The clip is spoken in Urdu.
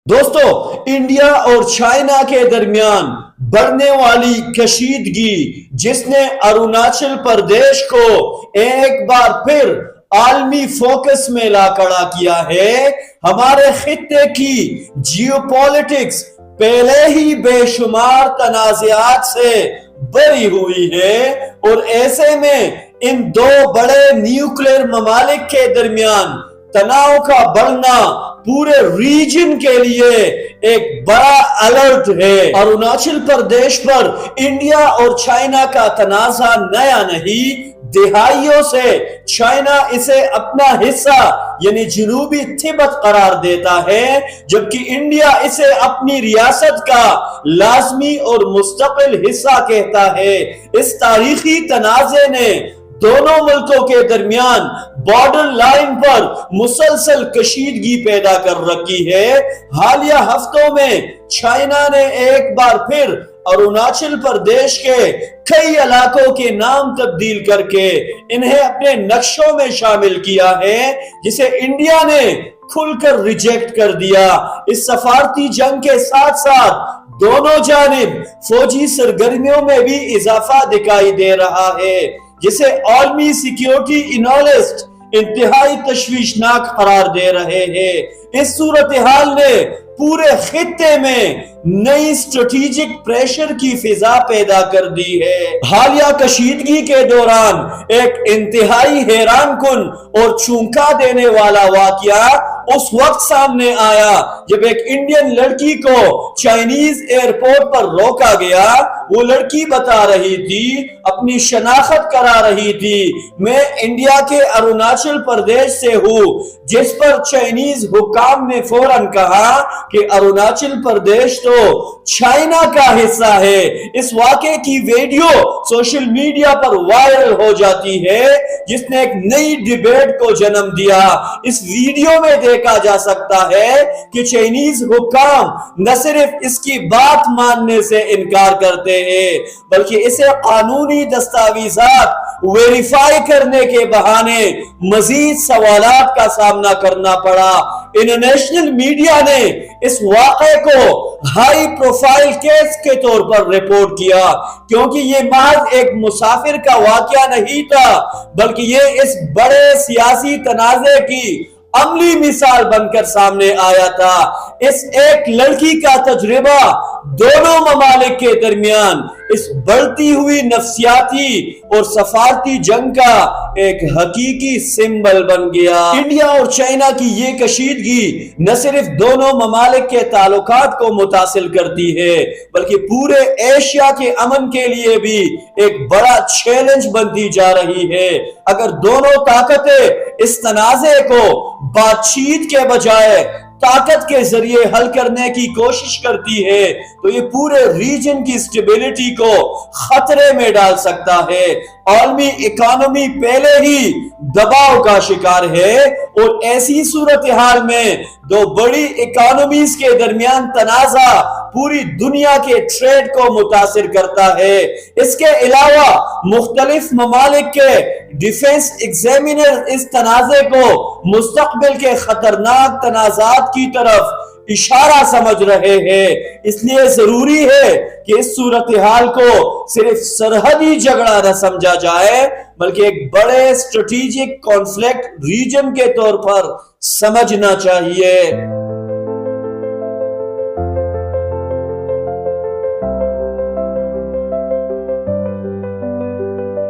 دوستو، انڈیا اور چائنا کے درمیان بڑھنے والی کشیدگی جس نے اروناچل پردیش کو ایک بار پھر عالمی فوکس میں لا کھڑا کیا ہے، ہمارے خطے کی جیو پولیٹکس پہلے ہی بے شمار تنازعات سے بری ہوئی ہے، اور ایسے میں ان دو بڑے نیوکلیر ممالک کے درمیان تناؤ کا بڑھنا پورے ریجن کے لیے ایک بڑا الرٹ ہے۔ اروناچل پردیش پر انڈیا اور چائنا کا تنازع نیا نہیں، دہائیوں سے چائنا اسے اپنا حصہ یعنی جنوبی تبت قرار دیتا ہے، جبکہ انڈیا اسے اپنی ریاست کا لازمی اور مستقل حصہ کہتا ہے۔ اس تاریخی تنازع نے دونوں ملکوں کے درمیان بارڈر لائن پر مسلسل کشیدگی پیدا کر رکھی ہے۔ حالیہ ہفتوں میں چائنا نے ایک بار پھر اروناچل پردیش کے کئی علاقوں کے نام تبدیل کر کے انہیں اپنے نقشوں میں شامل کیا ہے، جسے انڈیا نے کھل کر ریجیکٹ کر دیا۔ اس سفارتی جنگ کے ساتھ ساتھ دونوں جانب فوجی سرگرمیوں میں بھی اضافہ دکھائی دے رہا ہے، جسے عالمی سیکیورٹی انالسٹ انتہائی تشویشناک قرار دے رہے ہیں۔ اس صورتحال نے پورے خطے میں نئی اسٹریٹجک پریشر کی فضا پیدا کر دی ہے۔ حالیہ کشیدگی کے دوران ایک انتہائی حیران کن اور چونکا دینے والا واقعہ اس وقت سامنے آیا جب ایک انڈین لڑکی کو چائنیز ایئرپورٹ پر روکا گیا۔ وہ لڑکی بتا رہی تھی، اپنی شناخت کرا رہی تھی، میں انڈیا کے اروناچل پردیش سے ہوں، جس پر چائنیز حکام نے فوراً کہا کہ اروناچل پردیش تو چائنا کا حصہ ہے۔ اس واقعے کی ویڈیو سوشل میڈیا پر وائرل ہو جاتی ہے، جس نے ایک نئی ڈیبیٹ کو جنم دیا۔ اس ویڈیو میں دیکھا جا سکتا ہے کہ چائنیز حکام نہ صرف اس کی بات ماننے سے انکار کرتے ہیں، بلکہ اسے قانونی دستاویزات ویریفائی کرنے کے بہانے مزید سوالات کا سامنا کرنا پڑا۔ انٹرنیشنل میڈیا نے اس واقعے کو ہائی پروفائل کیس کے طور پر رپورٹ کیا، کیونکہ یہ محض ایک مسافر کا واقعہ نہیں تھا، بلکہ یہ اس بڑے سیاسی تنازع کی عملی مثال بن کر سامنے آیا تھا۔ اس ایک لڑکی کا تجربہ دونوں ممالک کے درمیان اس بڑھتی ہوئی نفسیاتی اور سفارتی جنگ کا ایک حقیقی سمبل بن گیا۔ انڈیا اور چائنا کی یہ کشیدگی نہ صرف دونوں ممالک کے تعلقات کو متاثر کرتی ہے، بلکہ پورے ایشیا کے امن کے لیے بھی ایک بڑا چیلنج بنتی جا رہی ہے۔ اگر دونوں طاقتیں اس تنازع کو بات چیت کے بجائے طاقت کے ذریعے حل کرنے کی کوشش کرتی ہے تو یہ پورے ریجن کی اسٹیبلٹی کو خطرے میں ڈال سکتا ہے۔ عالمی اکانومی پہلے ہی دباؤ کا شکار ہے، اور ایسی صورتحال میں دو بڑی اکانومیز کے درمیان تنازع پوری دنیا کے ٹریڈ کو متاثر کرتا ہے۔ اس کے علاوہ مختلف ممالک کے ڈیفنس ایگزامینر اس تنازع کو مستقبل کے خطرناک تنازعات کی طرف اشارہ سمجھ رہے ہیں۔ اس لیے ضروری ہے کہ اس صورتحال کو صرف سرحدی جھگڑا نہ سمجھا جائے، بلکہ ایک بڑے اسٹریٹجک کانفلکٹ ریجن کے طور پر سمجھنا چاہیے۔